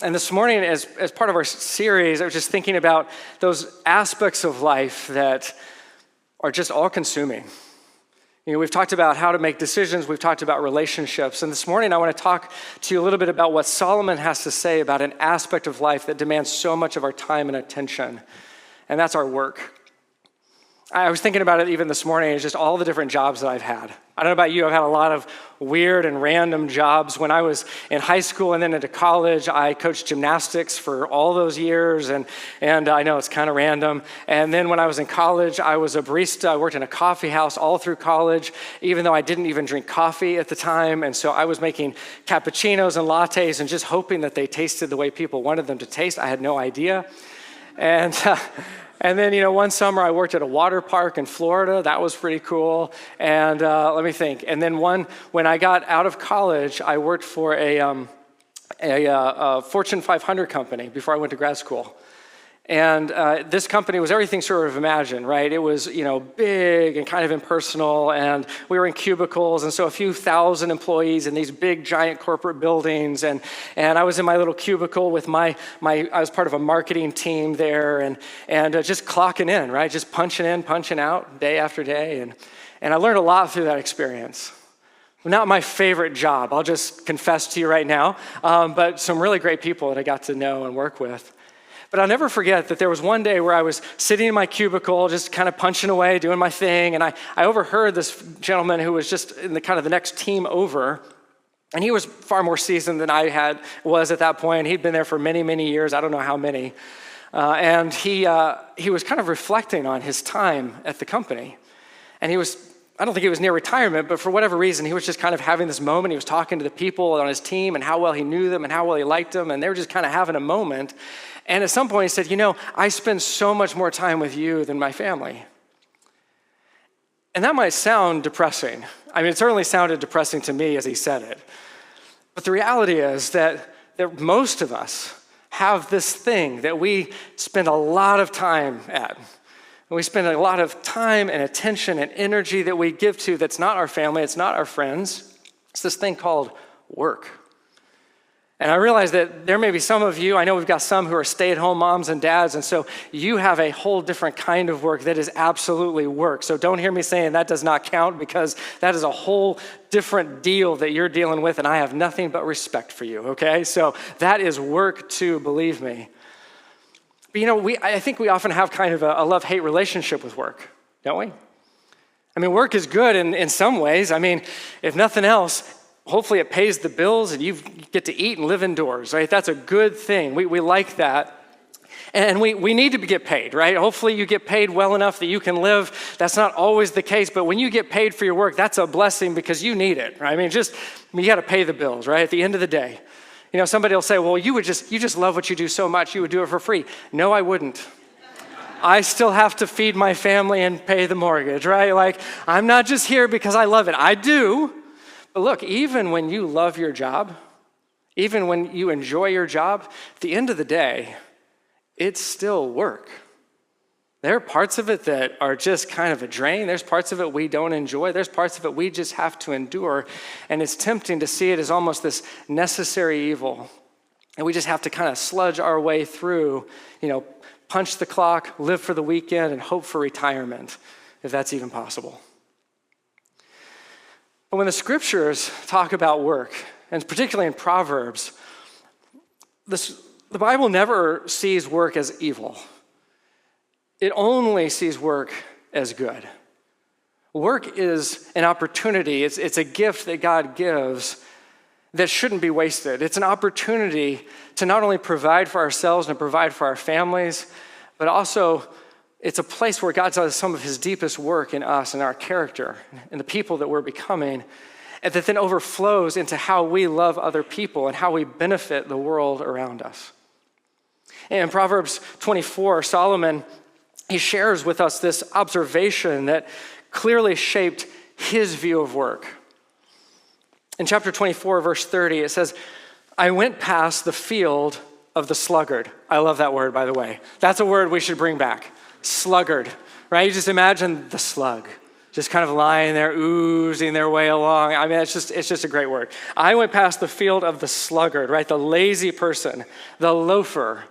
And this morning, as part of our series, I was just thinking about those aspects of life that are just all-consuming. We've talked about how to make decisions, we've talked about relationships, and this morning I want to talk to you a little bit about what Solomon has to say about an aspect of life that demands so much of our time and attention, and that's our work. I was thinking about it even this morning, it's just all the different jobs that I've had. I don't know about you, I've had a lot of weird and random jobs. When I was in high school and then into college, I coached gymnastics for all those years, and I know it's kind of random. And then when I was in college, I was a barista. I worked in a coffee house all through college, even though I didn't even drink coffee at the time. And so I was making cappuccinos and lattes and just hoping that they tasted the way people wanted them to taste. I had no idea. And then, one summer I worked at a water park in Florida. That was pretty cool. And let me think. And then when I got out of college, I worked for a Fortune 500 company before I went to grad school. And this company was everything sort of imagined, right? It was, big and kind of impersonal, and we were in cubicles, and so a few thousand employees in these big, giant corporate buildings, and I was in my little cubicle with I was part of a marketing team there, and just clocking in, right? Just punching in, punching out, day after day, and I learned a lot through that experience. Not my favorite job, I'll just confess to you right now, but some really great people that I got to know and work with. But I'll never forget that there was one day where I was sitting in my cubicle, just kind of punching away, doing my thing, and I overheard this gentleman who was just in the next team over, and he was far more seasoned than I was at that point. He'd been there for many, many years, I don't know how many, and he was kind of reflecting on his time at the company, and I don't think he was near retirement, but for whatever reason, he was just kind of having this moment. He was talking to the people on his team and how well he knew them and how well he liked them, and they were just kind of having a moment. And at some point he said, I spend so much more time with you than my family. And that might sound depressing. I mean, it certainly sounded depressing to me as he said it. But the reality is that most of us have this thing that we spend a lot of time at. And we spend a lot of time and attention and energy that we give to that's not our family, it's not our friends. It's this thing called work. And I realize that there may be some of you, I know we've got some who are stay-at-home moms and dads, and so you have a whole different kind of work that is absolutely work. So don't hear me saying that does not count, because that is a whole different deal that you're dealing with, and I have nothing but respect for you, okay? So that is work too, believe me. But I think we often have kind of a love-hate relationship with work, don't we? I mean, work is good in some ways. I mean, if nothing else, hopefully it pays the bills and you get to eat and live indoors, right? That's a good thing. We like that. And we need to get paid, right? Hopefully you get paid well enough that you can live. That's not always the case, but when you get paid for your work, that's a blessing because you need it, right? I mean, you got to pay the bills, right? At the end of the day. Somebody will say, well, you just love what you do so much, you would do it for free. No, I wouldn't. I still have to feed my family and pay the mortgage, right? Like, I'm not just here because I love it. I do. But look, even when you love your job, even when you enjoy your job, at the end of the day, it's still work. There are parts of it that are just kind of a drain. There's parts of it we don't enjoy. There's parts of it we just have to endure. And it's tempting to see it as almost this necessary evil. And we just have to kind of sludge our way through, punch the clock, live for the weekend, and hope for retirement, if that's even possible. But when the scriptures talk about work, and particularly in Proverbs, the Bible never sees work as evil. It only sees work as good. Work is an opportunity. It's a gift that God gives that shouldn't be wasted. It's an opportunity to not only provide for ourselves and provide for our families, but also it's a place where God does some of his deepest work in us and our character and the people that we're becoming, and that then overflows into how we love other people and how we benefit the world around us. In Proverbs 24, Solomon, he shares with us this observation that clearly shaped his view of work. In chapter 24, verse 30, it says, I went past the field of the sluggard. I love that word, by the way. That's a word we should bring back. Sluggard, right? You just imagine the slug, just kind of lying there, oozing their way along. I mean, it's just a great word. I went past the field of the sluggard, right? The lazy person, the loafer,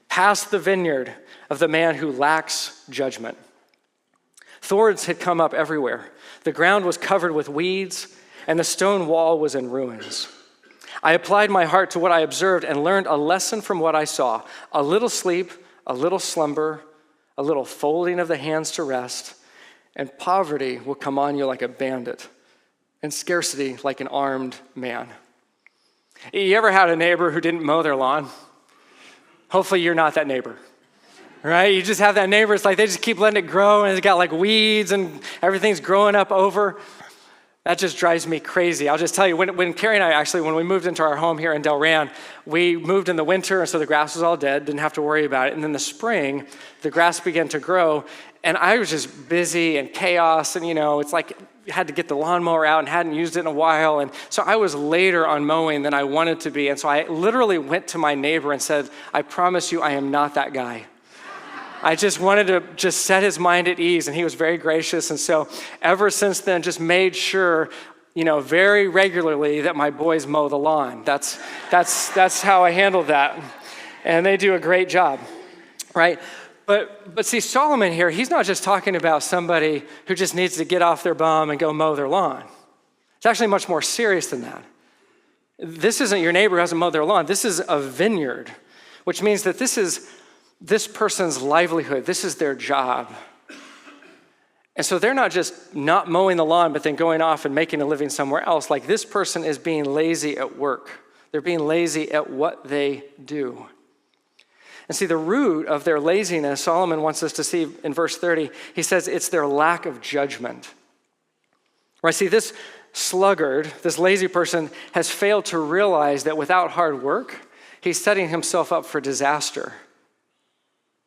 past the vineyard of the man who lacks judgment. Thorns had come up everywhere. The ground was covered with weeds, and the stone wall was in ruins. I applied my heart to what I observed and learned a lesson from what I saw. A little sleep, a little slumber, a little folding of the hands to rest, and poverty will come on you like a bandit, and scarcity like an armed man. You ever had a neighbor who didn't mow their lawn? Hopefully you're not that neighbor, right? You just have that neighbor, it's like they just keep letting it grow, and it's got like weeds, and everything's growing up over. That just drives me crazy. I'll just tell you, when Carrie and I actually, when we moved into our home here in Delran, we moved in the winter, so the grass was all dead, didn't have to worry about it. And then the spring, the grass began to grow, and I was just busy and chaos, and it's like I had to get the lawnmower out and hadn't used it in a while. And so I was later on mowing than I wanted to be. And so I literally went to my neighbor and said, I promise you I am not that guy. I just wanted to just set his mind at ease, and he was very gracious. And so ever since then, just made sure, very regularly that my boys mow the lawn. That's how I handle that. And they do a great job, right? But see, Solomon here, he's not just talking about somebody who just needs to get off their bum and go mow their lawn. It's actually much more serious than that. This isn't your neighbor who hasn't mowed their lawn. This is a vineyard, which means that this is this person's livelihood. This is their job. And so they're not just not mowing the lawn, but then going off and making a living somewhere else. Like this person is being lazy at work. They're being lazy at what they do. And see, the root of their laziness, Solomon wants us to see in verse 30, he says it's their lack of judgment. Right? See, this sluggard, this lazy person, has failed to realize that without hard work, he's setting himself up for disaster.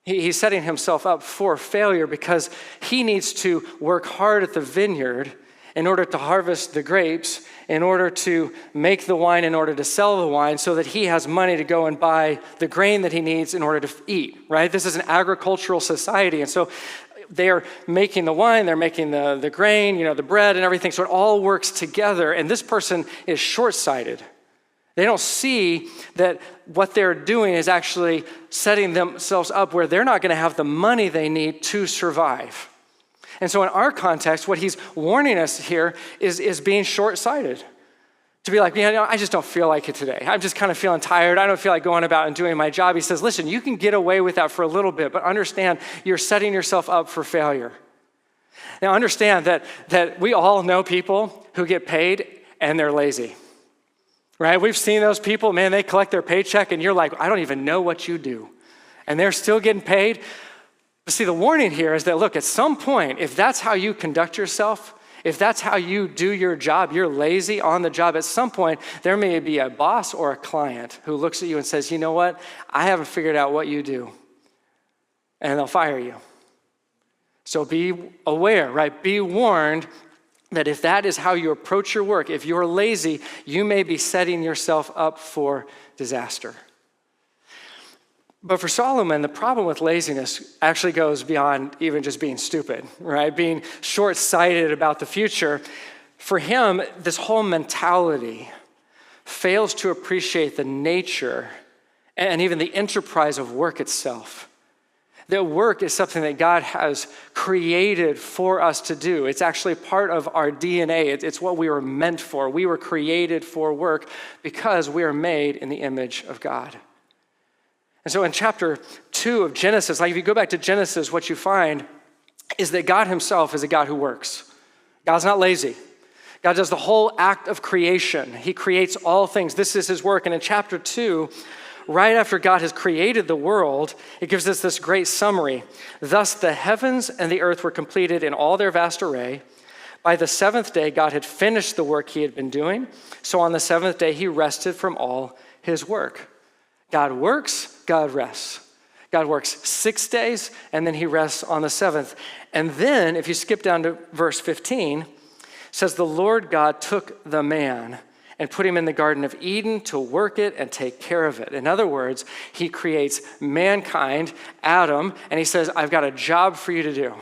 He's setting himself up for failure because he needs to work hard at the vineyard in order to harvest the grapes, in order to make the wine, in order to sell the wine, so that he has money to go and buy the grain that he needs in order to eat, right? This is an agricultural society, and so they're making the wine, they're making the grain, the bread and everything, so it all works together, and this person is short-sighted. They don't see that what they're doing is actually setting themselves up where they're not going to have the money they need to survive. And so in our context, what he's warning us here is being short-sighted. To be like, I just don't feel like it today. I'm just kind of feeling tired. I don't feel like going about and doing my job. He says, listen, you can get away with that for a little bit, but understand you're setting yourself up for failure. Now understand that we all know people who get paid and they're lazy. Right? We've seen those people, man, they collect their paycheck and you're like, I don't even know what you do. And they're still getting paid. But see, the warning here is that, look, at some point, if that's how you conduct yourself, if that's how you do your job, you're lazy on the job, at some point, there may be a boss or a client who looks at you and says, you know what? I haven't figured out what you do. And they'll fire you. So be aware, right? Be warned that if that is how you approach your work, if you're lazy, you may be setting yourself up for disaster. But for Solomon, the problem with laziness actually goes beyond even just being stupid, right? Being short-sighted about the future. For him, this whole mentality fails to appreciate the nature and even the enterprise of work itself. That work is something that God has created for us to do. It's actually part of our DNA. It's what we were meant for. We were created for work because we are made in the image of God. And so in chapter 2 of Genesis, like if you go back to Genesis, what you find is that God himself is a God who works. God's not lazy. God does the whole act of creation. He creates all things. This is his work. And in chapter 2, right after God has created the world, it gives us this great summary. Thus the heavens and the earth were completed in all their vast array. By the seventh day, God had finished the work he had been doing. So on the seventh day, he rested from all his work. God works, God rests. God works 6 days, and then he rests on the seventh. And then, if you skip down to verse 15, it says, the Lord God took the man and put him in the Garden of Eden to work it and take care of it. In other words, he creates mankind, Adam, and he says, I've got a job for you to do.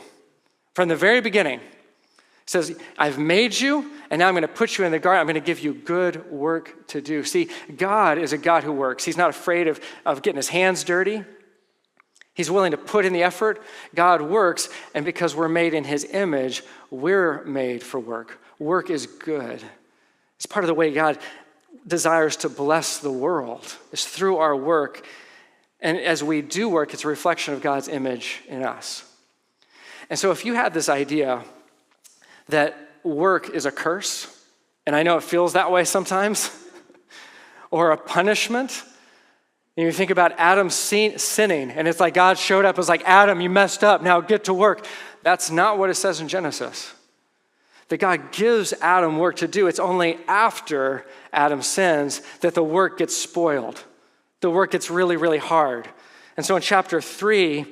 From the very beginning, says, I've made you, and now I'm going to put you in the garden. I'm going to give you good work to do. See, God is a God who works. He's not afraid of getting his hands dirty. He's willing to put in the effort. God works, and because we're made in his image, we're made for work. Work is good. It's part of the way God desires to bless the world, is through our work. And as we do work, it's a reflection of God's image in us. And so if you had this idea that work is a curse, and I know it feels that way sometimes, or a punishment, and you think about Adam sinning, and it's like God showed up, it was like, Adam, you messed up, now get to work. That's not what it says in Genesis. That God gives Adam work to do. It's only after Adam sins that the work gets spoiled. The work gets really, really hard. And so in chapter 3,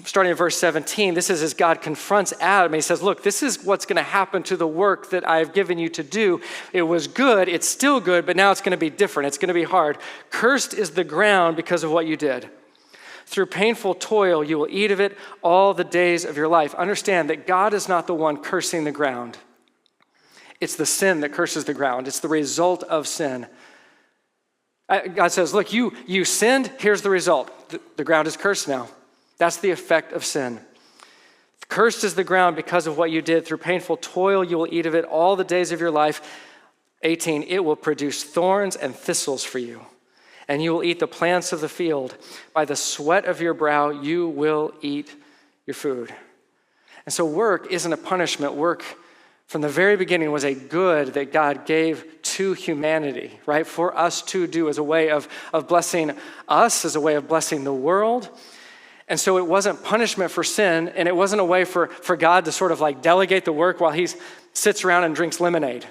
starting in verse 17, this is as God confronts Adam. He says, look, this is what's going to happen to the work that I've given you to do. It was good, it's still good, but now it's going to be different. It's going to be hard. Cursed is the ground because of what you did. Through painful toil, you will eat of it all the days of your life. Understand that God is not the one cursing the ground. It's the sin that curses the ground. It's the result of sin. God says, look, you sinned, here's the result. The ground is cursed now. That's the effect of sin. Cursed is the ground because of what you did. Through painful toil, you will eat of it all the days of your life. 18, it will produce thorns and thistles for you, and you will eat the plants of the field. By the sweat of your brow, you will eat your food. And so work isn't a punishment. Work from the very beginning was a good that God gave to humanity, right? For us to do as a way of blessing us, as a way of blessing the world. And so it wasn't punishment for sin, and it wasn't a way for God to sort of like delegate the work while he sits around and drinks lemonade,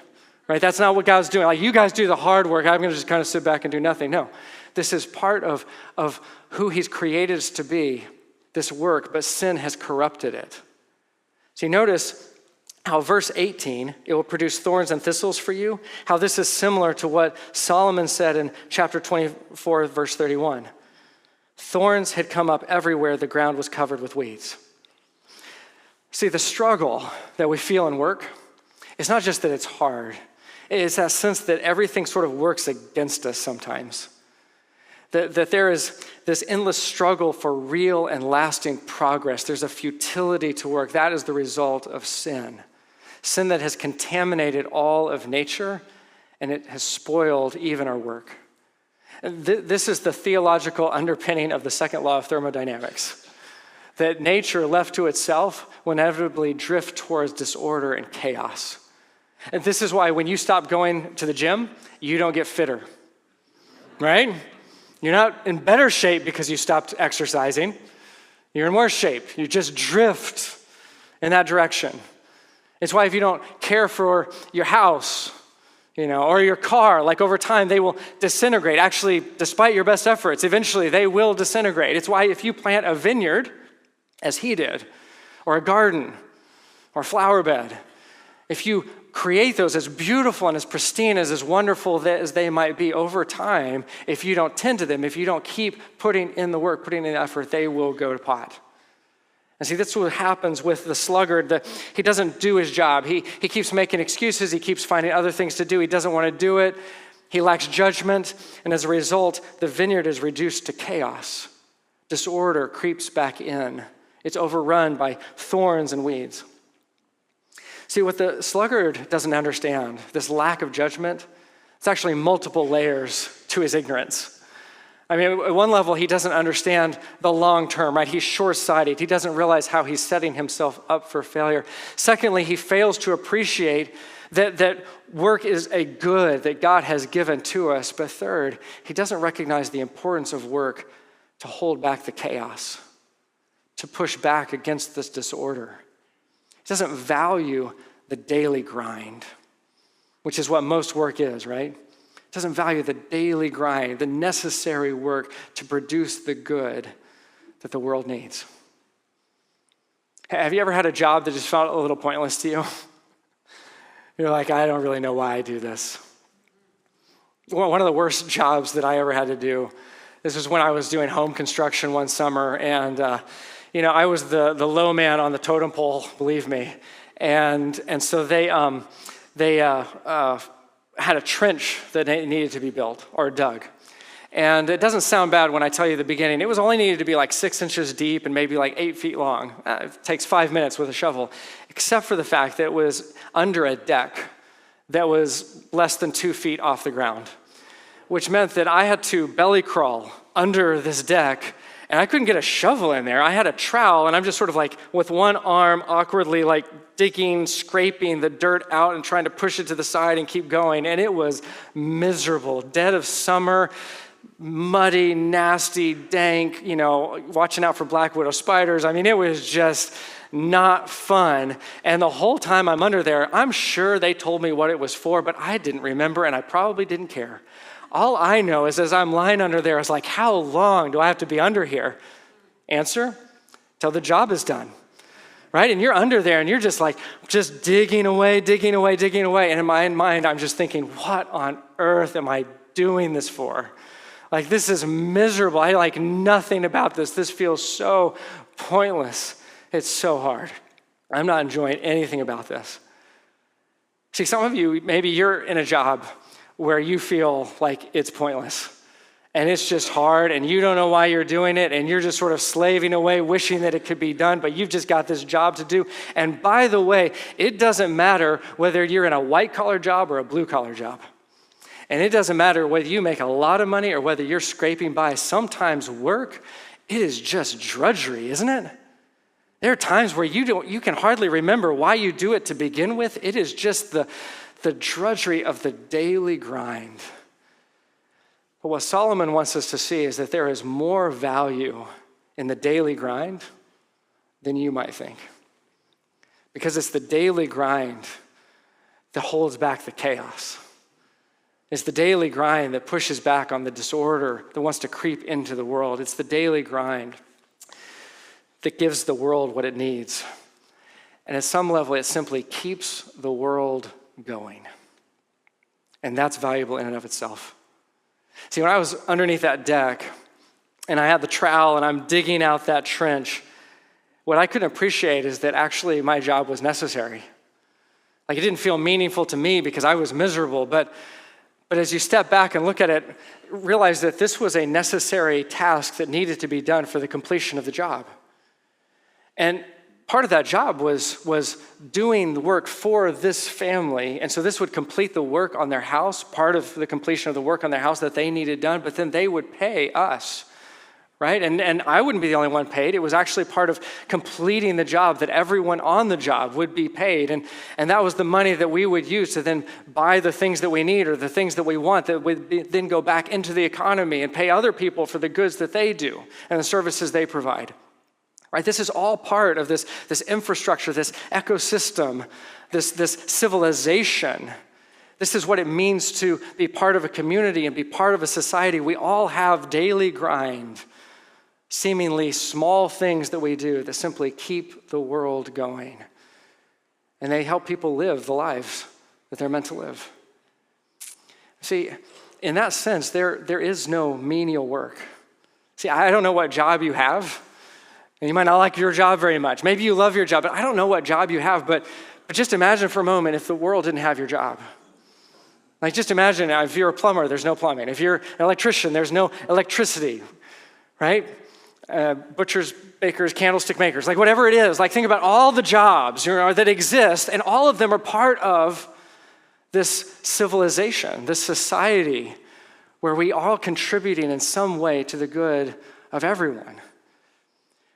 right? That's not what God's doing. Like, you guys do the hard work, I'm going to just kind of sit back and do nothing. No, this is part of who he's created us to be, this work, but sin has corrupted it. See, notice how verse 18, it will produce thorns and thistles for you, how this is similar to what Solomon said in chapter 24, verse 31. Thorns had come up everywhere, the ground was covered with weeds. See, the struggle that we feel in work, it's not just that it's hard. It's that sense that everything sort of works against us sometimes. That there is this endless struggle for real and lasting progress. There's a futility to work. That is the result of sin. Sin that has contaminated all of nature, and it has spoiled even our work. This is the theological underpinning of the second law of thermodynamics, that nature left to itself will inevitably drift towards disorder and chaos. And this is why when you stop going to the gym, you don't get fitter, right? You're not in better shape because you stopped exercising. You're in worse shape. You just drift in that direction. It's why if you don't care for your house, or your car, like over time, they will disintegrate. Actually, despite your best efforts, eventually they will disintegrate. It's why if you plant a vineyard, as he did, or a garden, or a flower bed, if you create those as beautiful and as pristine, as wonderful as they might be over time, if you don't tend to them, if you don't keep putting in the work, putting in the effort, they will go to pot. And see, that's what happens with the sluggard. He doesn't do his job. He keeps making excuses. He keeps finding other things to do. He doesn't want to do it. He lacks judgment. And as a result, the vineyard is reduced to chaos. Disorder creeps back in. It's overrun by thorns and weeds. See, what the sluggard doesn't understand, this lack of judgment, it's actually multiple layers to his ignorance. I mean, at one level, he doesn't understand the long term, right? He's short-sighted. He doesn't realize how he's setting himself up for failure. Secondly, he fails to appreciate that work is a good that God has given to us. But third, he doesn't recognize the importance of work to hold back the chaos, to push back against this disorder. He doesn't value the daily grind, which is what most work is, right? Doesn't value the daily grind, the necessary work to produce the good that the world needs. Have you ever had a job that just felt a little pointless to you? You're like, I don't really know why I do this. One of the worst jobs that I ever had to do, this was when I was doing home construction one summer, and I was the low man on the totem pole, believe me. And so they had a trench that needed to be built or dug. And it doesn't sound bad when I tell you the beginning. It was only needed to be like 6 inches deep and maybe like 8 feet long. It takes 5 minutes with a shovel, except for the fact that it was under a deck that was less than 2 feet off the ground, which meant that I had to belly crawl under this deck, and I couldn't get a shovel in there. I had a trowel, and I'm just sort of like with one arm awkwardly like digging, scraping the dirt out and trying to push it to the side and keep going. And it was miserable, dead of summer, muddy, nasty, dank, watching out for black widow spiders. I mean, it was just not fun. And the whole time I'm under there, I'm sure they told me what it was for, but I didn't remember, and I probably didn't care. All I know is as I'm lying under there, it's like, how long do I have to be under here? Answer, till the job is done, right? And you're under there and you're just digging away. And in my mind, I'm just thinking, what on earth am I doing this for? Like, this is miserable. I like nothing about this. This feels so pointless. It's so hard. I'm not enjoying anything about this. See, some of you, maybe you're in a job where you feel like it's pointless and it's just hard and you don't know why you're doing it and you're just sort of slaving away, wishing that it could be done, but you've just got this job to do. And by the way, it doesn't matter whether you're in a white-collar job or a blue-collar job. And it doesn't matter whether you make a lot of money or whether you're scraping by. Sometimes work, it is just drudgery, isn't it? There are times where you can hardly remember why you do it to begin with. It is just the drudgery of the daily grind. But what Solomon wants us to see is that there is more value in the daily grind than you might think. Because it's the daily grind that holds back the chaos. It's the daily grind that pushes back on the disorder that wants to creep into the world. It's the daily grind that gives the world what it needs. And at some level, it simply keeps the world going. And that's valuable in and of itself. See, when I was underneath that deck and I had the trowel and I'm digging out that trench, what I couldn't appreciate is that actually my job was necessary. Like, it didn't feel meaningful to me because I was miserable, but as you step back and look at it, realize that this was a necessary task that needed to be done for the completion of the job. And part of that job was doing the work for this family. And so this would complete the work on their house, part of the completion of the work on their house that they needed done, but then they would pay us, right? And I wouldn't be the only one paid. It was actually part of completing the job that everyone on the job would be paid. And that was the money that we would use to then buy the things that we need or the things that we want that would then go back into the economy and pay other people for the goods that they do and the services they provide. Right? This is all part of this infrastructure, this ecosystem, this civilization. This is what it means to be part of a community and be part of a society. We all have daily grind, seemingly small things that we do that simply keep the world going. And they help people live the lives that they're meant to live. See, in that sense, there is no menial work. See, I don't know what job you have. And you might not like your job very much. Maybe you love your job, but I don't know what job you have. But just imagine for a moment if the world didn't have your job. Like, just imagine if you're a plumber, there's no plumbing. If you're an electrician, there's no electricity, right? Butchers, bakers, candlestick makers, like whatever it is. Like, think about all the jobs that exist, and all of them are part of this civilization, this society, where we are all contributing in some way to the good of everyone.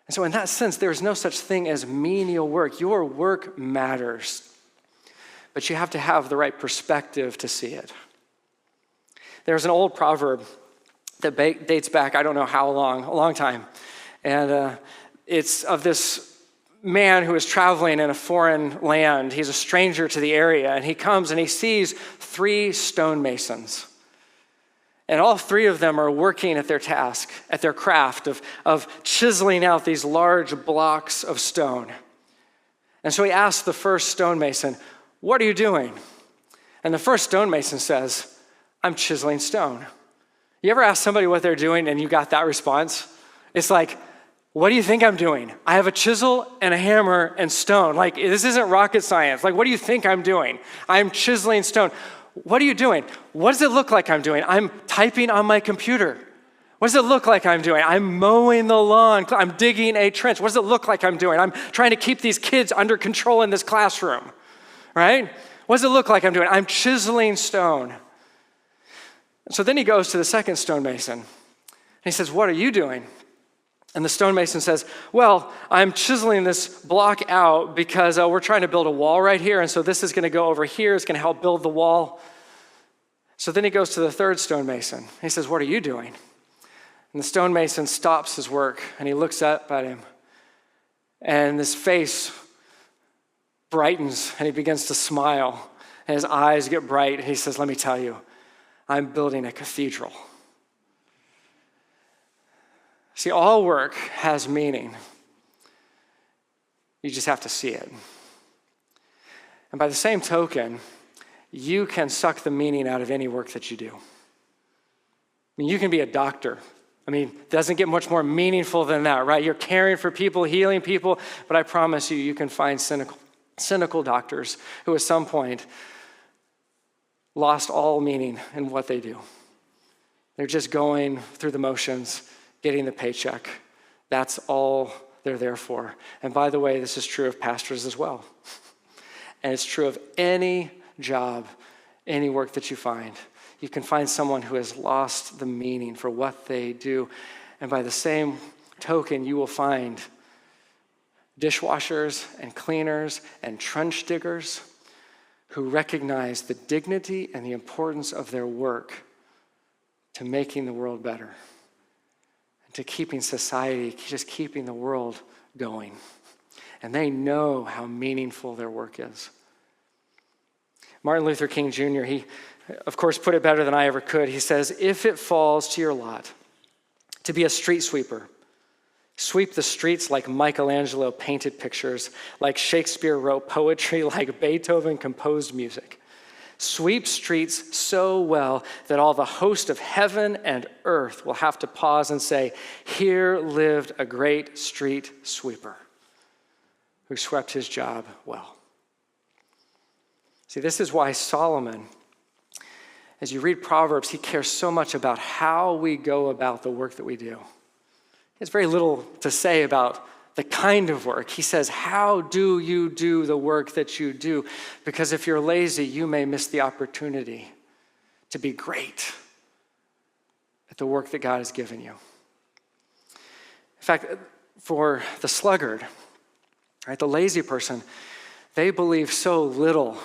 And so in that sense, there's no such thing as menial work. Your work matters, but you have to have the right perspective to see it. There's an old proverb that dates back, I don't know how long, a long time. And it's of this man who is traveling in a foreign land. He's a stranger to the area, and he comes and he sees 3 stonemasons. And all 3 of them are working at their task, at their craft of chiseling out these large blocks of stone. And so he asks the first stonemason, "What are you doing?" And the first stonemason says, "I'm chiseling stone." You ever ask somebody what they're doing and you got that response? It's like, What do you think I'm doing? I have a chisel and a hammer and stone. Like, this isn't rocket science. Like, what do you think I'm doing? I'm chiseling stone. What are you doing? What does it look like I'm doing? I'm typing on my computer. What does it look like I'm doing? I'm mowing the lawn. I'm digging a trench. What does it look like I'm doing? I'm trying to keep these kids under control in this classroom, right? What does it look like I'm doing? I'm chiseling stone. So then he goes to the second stonemason. And he says, what are you doing? And the stonemason says, well, I'm chiseling this block out because we're trying to build a wall right here. And so this is going to go over here. It's going to help build the wall. So then he goes to the third stonemason. He says, what are you doing? And the stonemason stops his work and he looks up at him. And his face brightens and he begins to smile. And his eyes get bright. And he says, let me tell you, I'm building a cathedral. See, all work has meaning. You just have to see it. And by the same token, you can suck the meaning out of any work that you do. I mean, you can be a doctor. I mean, it doesn't get much more meaningful than that, right? You're caring for people, healing people, but I promise you, you can find cynical doctors who at some point lost all meaning in what they do. They're just going through the motions, getting the paycheck. That's all they're there for. And by the way, this is true of pastors as well. And it's true of any job, any work that you find. You can find someone who has lost the meaning for what they do. And by the same token, you will find dishwashers and cleaners and trench diggers who recognize the dignity and the importance of their work to making the world better, and to keeping society, just keeping the world going. And they know how meaningful their work is. Martin Luther King Jr., he, of course, put it better than I ever could. He says, if it falls to your lot to be a street sweeper, sweep the streets like Michelangelo painted pictures, like Shakespeare wrote poetry, like Beethoven composed music. Sweep streets so well that all the host of heaven and earth will have to pause and say, here lived a great street sweeper who swept his job well. See, this is why Solomon, as you read Proverbs, he cares so much about how we go about the work that we do. He has very little to say about the kind of work. He says, how do you do the work that you do? Because if you're lazy, you may miss the opportunity to be great at the work that God has given you. In fact, for the sluggard, right, the lazy person, they believe so little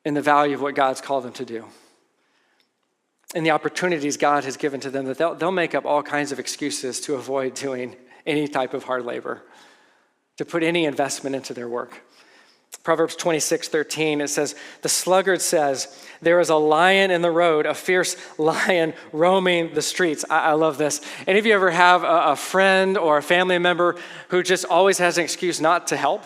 in the value of what God's called them to do and the opportunities God has given to them that they'll make up all kinds of excuses to avoid doing any type of hard labor, to put any investment into their work. Proverbs 26:13, it says, the sluggard says, there is a lion in the road, a fierce lion roaming the streets. I love this. Any of you ever have a friend or a family member who just always has an excuse not to help?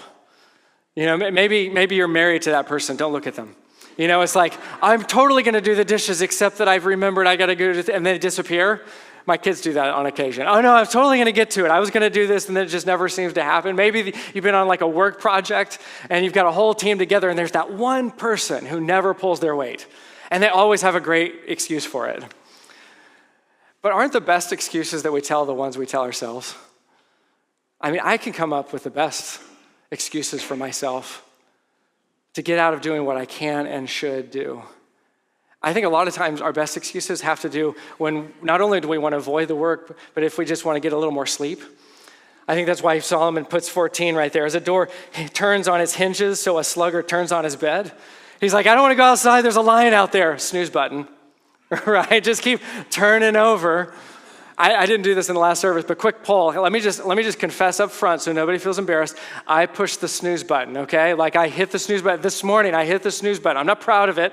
You know, maybe you're married to that person. Don't look at them. You know, it's like, I'm totally going to do the dishes except that I've remembered I got to go to, and then they disappear. My kids do that on occasion. Oh no, I'm totally going to get to it. I was going to do this and then it just never seems to happen. Maybe you've been on like a work project and you've got a whole team together and there's that one person who never pulls their weight. And they always have a great excuse for it. But aren't the best excuses that we tell the ones we tell ourselves? I mean, I can come up with the best excuses for myself to get out of doing what I can and should do. I think a lot of times our best excuses have to do when not only do we want to avoid the work, but if we just want to get a little more sleep. I think that's why Solomon puts 14 right there. As a door turns on its hinges, so a sluggard turns on his bed. He's like, I don't want to go outside. There's a lion out there. Snooze button, right? Just keep turning over. I didn't do this in the last service, but quick poll. Let me just confess up front so nobody feels embarrassed. I pushed the snooze button, okay? Like I hit the snooze button. This morning, I hit the snooze button. I'm not proud of it.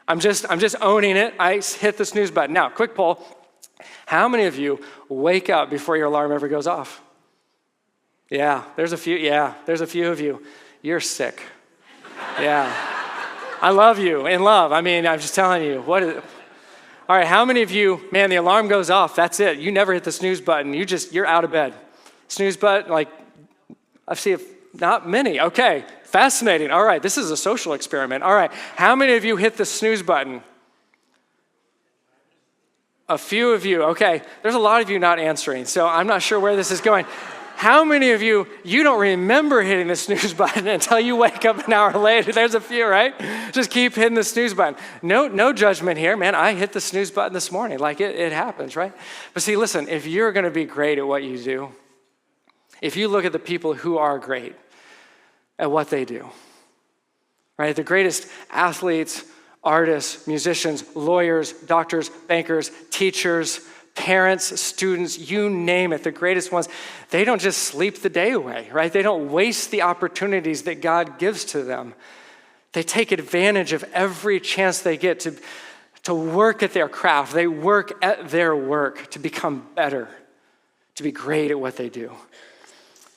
I'm just owning it. I hit the snooze button. Now, quick poll. How many of you wake up before your alarm ever goes off? Yeah, there's a few of you. You're sick. Yeah. I love you in love. I mean, I'm just telling you. All right, how many of you, man, the alarm goes off. That's it. You never hit the snooze button. You're out of bed. Snooze button, like, I see not many. Okay, fascinating. All right, this is a social experiment. All right, how many of you hit the snooze button? A few of you. Okay, there's a lot of you not answering, so I'm not sure where this is going. How many of you don't remember hitting the snooze button until you wake up an hour later? There's a few, right? Just keep hitting the snooze button. No judgment here, man. I hit the snooze button this morning. Like it happens, right? But see, listen, if you're going to be great at what you do, if you look at the people who are great at what they do, right? The greatest athletes, artists, musicians, lawyers, doctors, bankers, teachers, parents, students, you name it, the greatest ones, they don't just sleep the day away, right? They don't waste the opportunities that God gives to them. They take advantage of every chance they get to work at their craft. They work at their work to become better, to be great at what they do.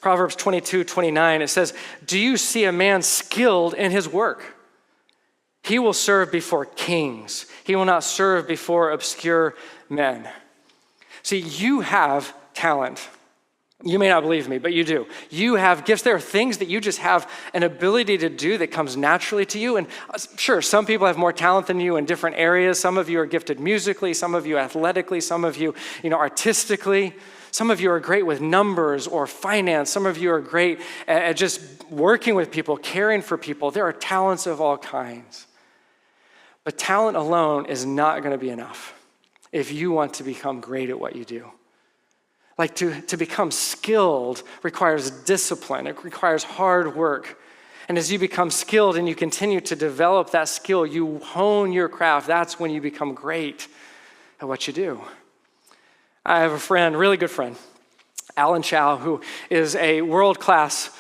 Proverbs 22:29, it says, "Do you see a man skilled in his work? He will serve before kings. He will not serve before obscure men." See, you have talent. You may not believe me, but you do. You have gifts. There are things that you just have an ability to do that comes naturally to you. And sure, some people have more talent than you in different areas. Some of you are gifted musically, some of you athletically, some of you, artistically. Some of you are great with numbers or finance. Some of you are great at just working with people, caring for people. There are talents of all kinds. But talent alone is not going to be enough if you want to become great at what you do. Like to become skilled requires discipline. It requires hard work. And as you become skilled and you continue to develop that skill, you hone your craft, that's when you become great at what you do. I have a friend, really good friend, Alan Chow, who is a world-class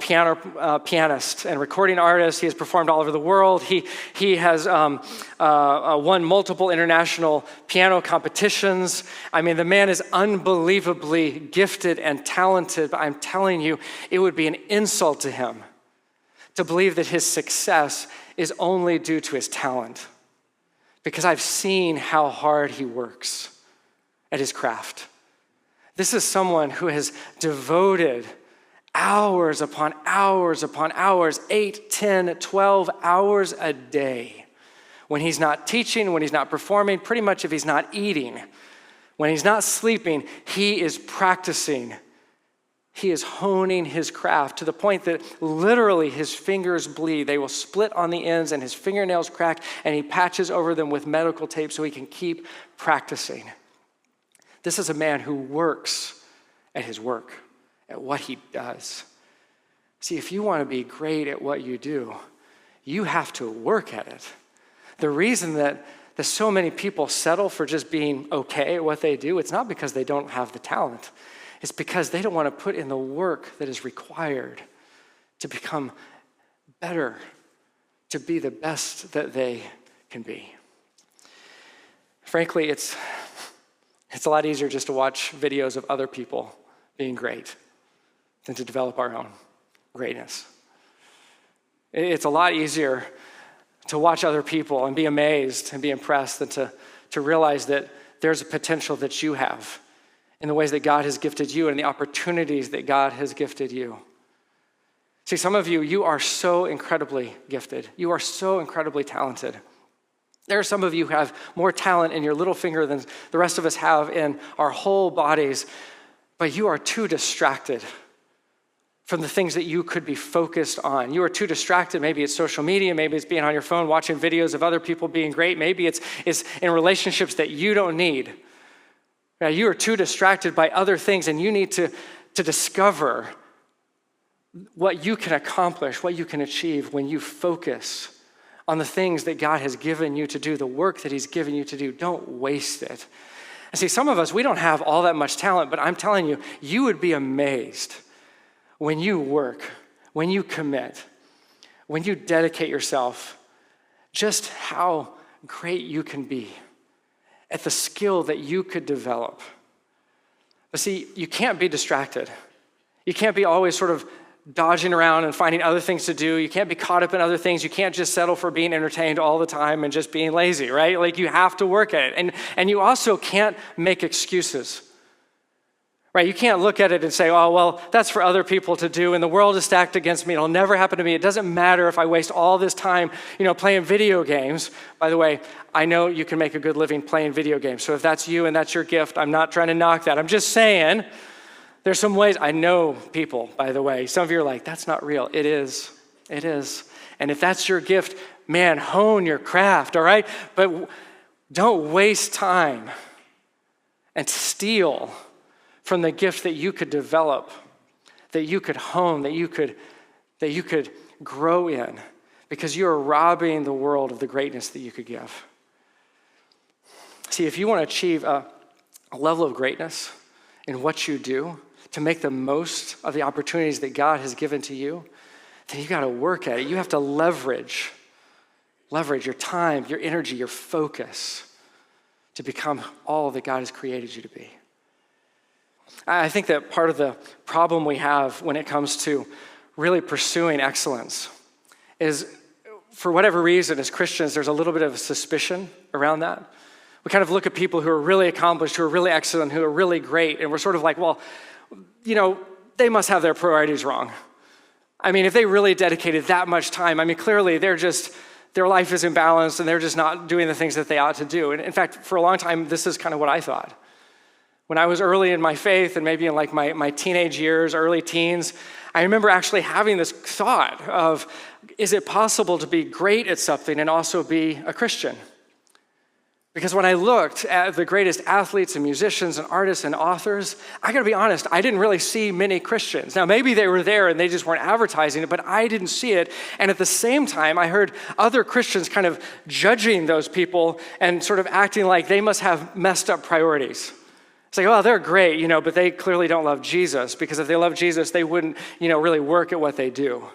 pianist and recording artist. He has performed all over the world. He has won multiple international piano competitions. I mean, the man is unbelievably gifted and talented, but I'm telling you, it would be an insult to him to believe that his success is only due to his talent, because I've seen how hard he works at his craft. This is someone who has devoted hours upon hours upon hours, 8, 10, 12 hours a day. When he's not teaching, when he's not performing, pretty much if he's not eating, when he's not sleeping, he is practicing. He is honing his craft to the point that literally his fingers bleed. They will split on the ends and his fingernails crack, and he patches over them with medical tape so he can keep practicing. This is a man who works at his work, at what he does. See, if you want to be great at what you do, you have to work at it. The reason that so many people settle for just being okay at what they do, it's not because they don't have the talent. It's because they don't want to put in the work that is required to become better, to be the best that they can be. Frankly, it's a lot easier just to watch videos of other people being great than to develop our own greatness. It's a lot easier to watch other people and be amazed and be impressed than to realize that there's a potential that you have in the ways that God has gifted you and the opportunities that God has gifted you. See, some of you are so incredibly gifted. You are so incredibly talented. There are some of you who have more talent in your little finger than the rest of us have in our whole bodies, but you are too distracted from the things that you could be focused on. You are too distracted. Maybe it's social media. Maybe it's being on your phone, watching videos of other people being great. Maybe it's in relationships that you don't need. Now, you are too distracted by other things, and you need to discover what you can accomplish, what you can achieve when you focus on the things that God has given you to do, the work that he's given you to do. Don't waste it. And see, some of us, we don't have all that much talent, but I'm telling you, you would be amazed when you work, when you commit, when you dedicate yourself, just how great you can be at the skill that you could develop. But see, you can't be distracted. You can't be always sort of dodging around and finding other things to do. You can't be caught up in other things. You can't just settle for being entertained all the time and just being lazy, right? Like, you have to work at it. And you also can't make excuses, right? You can't look at it and say, oh, well, that's for other people to do, and the world is stacked against me. It'll never happen to me. It doesn't matter if I waste all this time, playing video games. By the way, I know you can make a good living playing video games. So if that's you and that's your gift, I'm not trying to knock that. I'm just saying there's some ways. I know people, by the way. Some of you are like, that's not real. It is. It is. And if that's your gift, man, hone your craft, all right? But don't waste time and steal from the gift that you could develop, that you could hone, that you could grow in, because you are robbing the world of the greatness that you could give. See, if you want to achieve a level of greatness in what you do, to make the most of the opportunities that God has given to you, then you got to work at it. You have to leverage your time, your energy, your focus to become all that God has created you to be. I think that part of the problem we have when it comes to really pursuing excellence is, for whatever reason, as Christians, there's a little bit of a suspicion around that. We kind of look at people who are really accomplished, who are really excellent, who are really great, and we're sort of like, well, they must have their priorities wrong. I mean, if they really dedicated that much time, clearly their life is imbalanced and they're just not doing the things that they ought to do. And in fact, for a long time, this is kind of what I thought. When I was early in my faith and maybe in like my teenage years, early teens, I remember actually having this thought of, is it possible to be great at something and also be a Christian? Because when I looked at the greatest athletes and musicians and artists and authors, I gotta be honest, I didn't really see many Christians. Now, maybe they were there and they just weren't advertising it, but I didn't see it. And at the same time, I heard other Christians kind of judging those people and sort of acting like they must have messed up priorities. It's like, oh, they're great, but they clearly don't love Jesus, because if they love Jesus, they wouldn't, really work at what they do.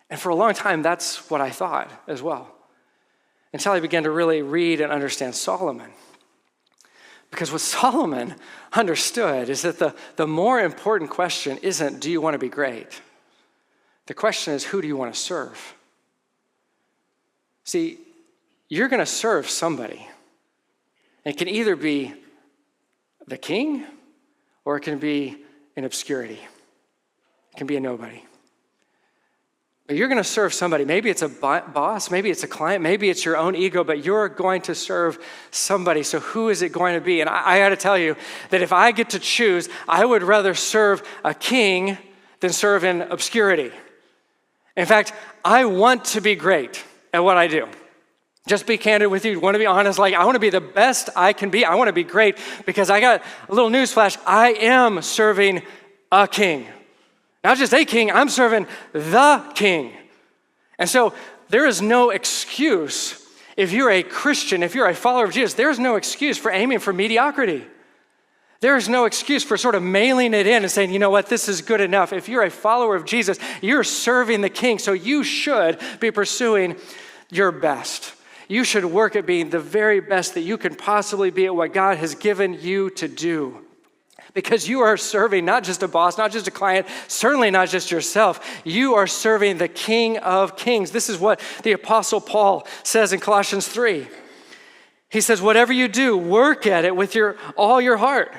And for a long time, that's what I thought as well, until I began to really read and understand Solomon. Because what Solomon understood is that the more important question isn't, do you want to be great? The question is, who do you want to serve? See, you're going to serve somebody. It can either be the king, or it can be in obscurity. It can be a nobody. But you're going to serve somebody. Maybe it's a boss, maybe it's a client, maybe it's your own ego, but you're going to serve somebody. So who is it going to be? And I got to tell you that if I get to choose, I would rather serve a king than serve in obscurity. In fact, I want to be great at what I do. Just be candid with you. Want to be honest? I want to be the best I can be. I want to be great, because I got a little newsflash. I am serving a king. Not just a king, I'm serving the king. And so there is no excuse. If you're a Christian, if you're a follower of Jesus, there's no excuse for aiming for mediocrity. There is no excuse for sort of mailing it in and saying, you know what, this is good enough. If you're a follower of Jesus, you're serving the king. So you should be pursuing your best. You should work at being the very best that you can possibly be at what God has given you to do. Because you are serving not just a boss, not just a client, certainly not just yourself. You are serving the King of Kings. This is what the Apostle Paul says in Colossians 3. He says, whatever you do, work at it with all your heart,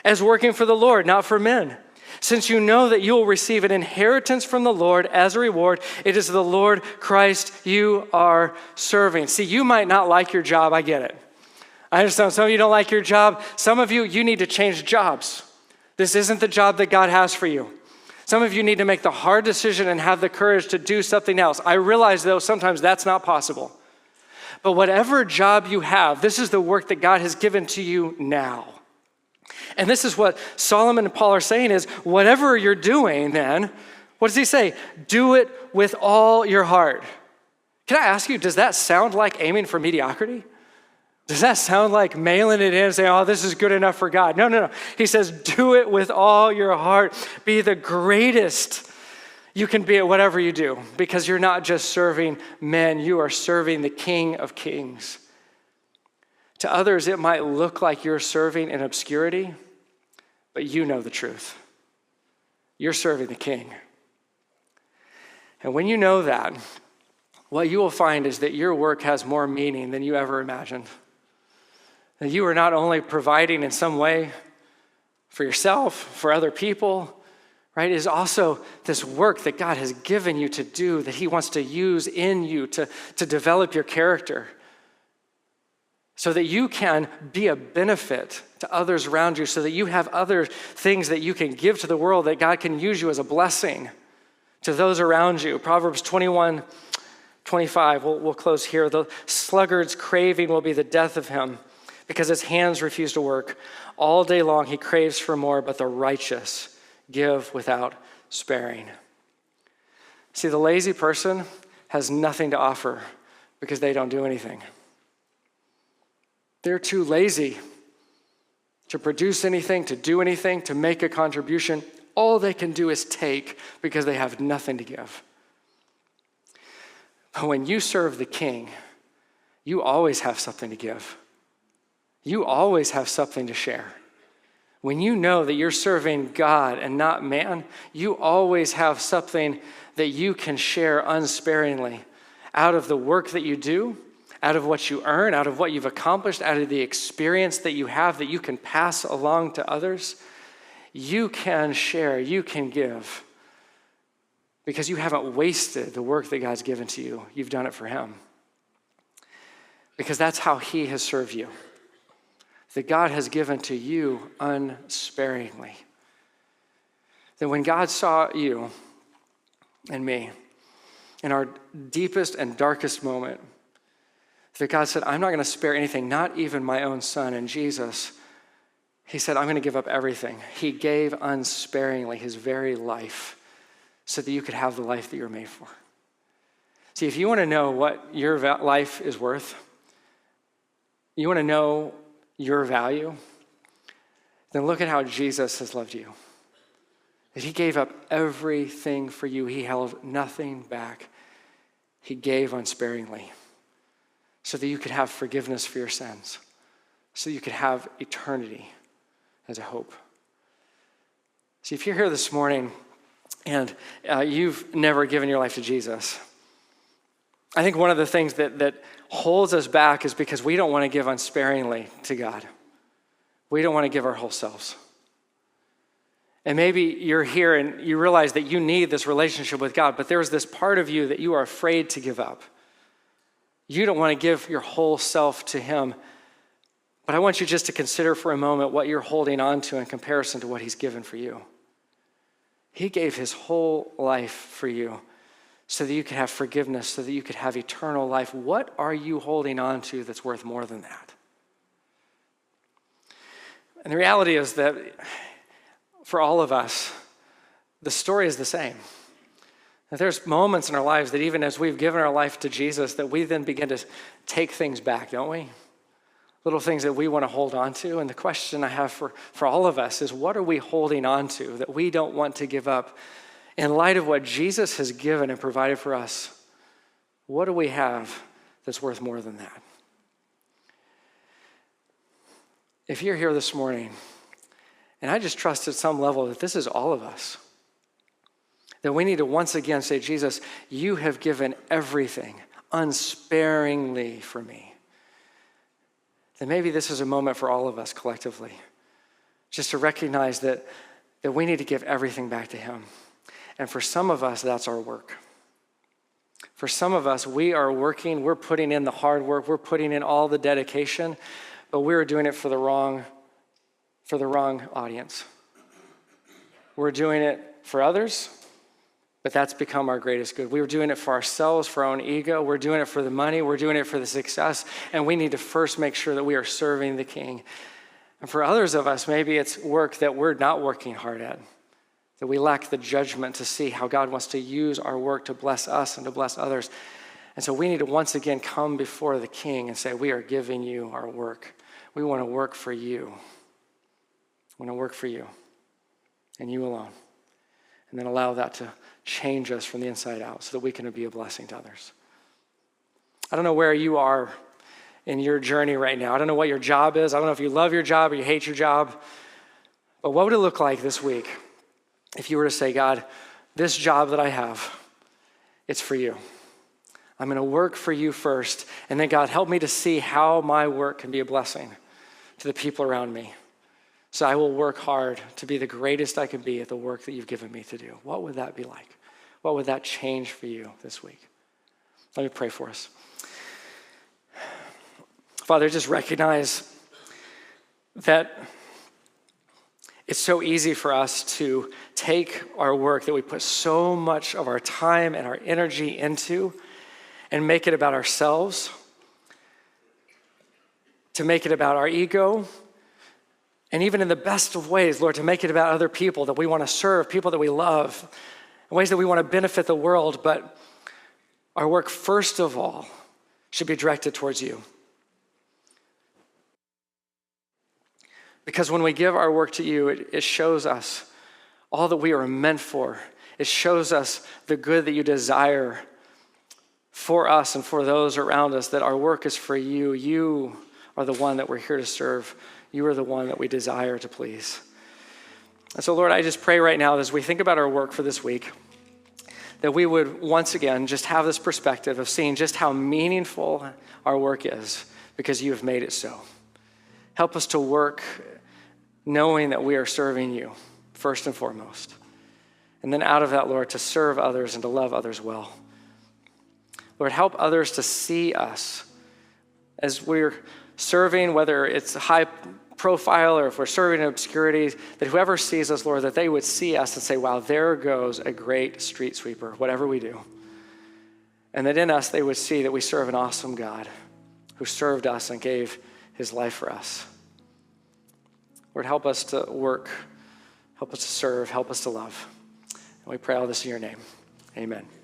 as working for the Lord, not for men. Since you know that you will receive an inheritance from the Lord as a reward, it is the Lord Christ you are serving. See, you might not like your job. I get it. I understand some of you don't like your job. Some of you need to change jobs. This isn't the job that God has for you. Some of you need to make the hard decision and have the courage to do something else. I realize, though, sometimes that's not possible. But whatever job you have, this is the work that God has given to you now. And this is what Solomon and Paul are saying is, whatever you're doing then, what does he say? Do it with all your heart. Can I ask you, does that sound like aiming for mediocrity? Does that sound like mailing it in and saying, oh, this is good enough for God? No. He says, do it with all your heart. Be the greatest you can be at whatever you do, because you're not just serving men, you are serving the King of Kings. To others, it might look like you're serving in obscurity, but you know the truth. You're serving the King. And when you know that, what you will find is that your work has more meaning than you ever imagined. That you are not only providing in some way for yourself, for other people, right? It is also this work that God has given you to do, that he wants to use in you to develop your character so that you can be a benefit to others around you, so that you have other things that you can give to the world, that God can use you as a blessing to those around you. Proverbs 21:25, we'll close here. The sluggard's craving will be the death of him because his hands refuse to work. All day long he craves for more, but the righteous give without sparing. See, the lazy person has nothing to offer because they don't do anything. They're too lazy to produce anything, to do anything, to make a contribution. All they can do is take because they have nothing to give. But when you serve the King, you always have something to give. You always have something to share. When you know that you're serving God and not man, you always have something that you can share unsparingly out of the work that you do, out of what you earn, out of what you've accomplished, out of the experience that you have that you can pass along to others. You can share, you can give, because you haven't wasted the work that God's given to you. You've done it for him. Because that's how he has served you. That God has given to you unsparingly. That when God saw you and me in our deepest and darkest moment, that God said, I'm not going to spare anything, not even my own son. And Jesus, he said, I'm going to give up everything. He gave unsparingly his very life so that you could have the life that you're made for. See, if you want to know what your life is worth, you want to know your value, then look at how Jesus has loved you. That he gave up everything for you. He held nothing back. He gave unsparingly so that you could have forgiveness for your sins, so you could have eternity as a hope. See, if you're here this morning and you've never given your life to Jesus, I think one of the things that holds us back is because we don't want to give unsparingly to God. We don't want to give our whole selves. And maybe you're here and you realize that you need this relationship with God, but there's this part of you that you are afraid to give up. You don't want to give your whole self to him. But I want you just to consider for a moment what you're holding on to in comparison to what he's given for you. He gave his whole life for you so that you could have forgiveness, so that you could have eternal life. What are you holding on to that's worth more than that? And the reality is that for all of us, the story is the same. That there's moments in our lives that even as we've given our life to Jesus, that we then begin to take things back, don't we? Little things that we want to hold on to. And the question I have for all of us is, what are we holding on to that we don't want to give up? In light of what Jesus has given and provided for us, what do we have that's worth more than that? If you're here this morning, and I just trust at some level that this is all of us, that we need to once again say, Jesus, you have given everything unsparingly for me. Then maybe this is a moment for all of us collectively, just to recognize that we need to give everything back to him. And for some of us, that's our work. For some of us, we are working, we're putting in the hard work, we're putting in all the dedication, but we're doing it for the wrong audience. We're doing it for others, but that's become our greatest good. We were doing it for ourselves, for our own ego. We're doing it for the money. We're doing it for the success. And we need to first make sure that we are serving the King. And for others of us, maybe it's work that we're not working hard at, that we lack the judgment to see how God wants to use our work to bless us and to bless others. And so we need to once again come before the King and say, we are giving you our work. We want to work for you. We want to work for you and you alone. And then allow that to change us from the inside out so that we can be a blessing to others. I don't know where you are in your journey right now. I don't know what your job is. I don't know if you love your job or you hate your job. But what would it look like this week if you were to say, God, this job that I have, it's for you. I'm going to work for you first. And then God, help me to see how my work can be a blessing to the people around me. So I will work hard to be the greatest I can be at the work that you've given me to do. What would that be like? What would that change for you this week? Let me pray for us. Father, just recognize that it's so easy for us to take our work that we put so much of our time and our energy into and make it about ourselves, to make it about our ego, and even in the best of ways, Lord, to make it about other people that we want to serve, people that we love, in ways that we want to benefit the world. But our work, first of all, should be directed towards you. Because when we give our work to you, it shows us all that we are meant for. It shows us the good that you desire for us and for those around us, that our work is for you. You are the one that we're here to serve. You are the one that we desire to please. And so, Lord, I just pray right now as we think about our work for this week, that we would once again just have this perspective of seeing just how meaningful our work is because you have made it so. Help us to work knowing that we are serving you first and foremost. And then out of that, Lord, to serve others and to love others well. Lord, help others to see us as we're serving, whether it's high profile or if we're serving in obscurity, that whoever sees us, Lord, that they would see us and say, wow, there goes a great street sweeper, whatever we do. And that in us, they would see that we serve an awesome God who served us and gave his life for us. Lord, help us to work, help us to serve, help us to love. And we pray all this in your name. Amen.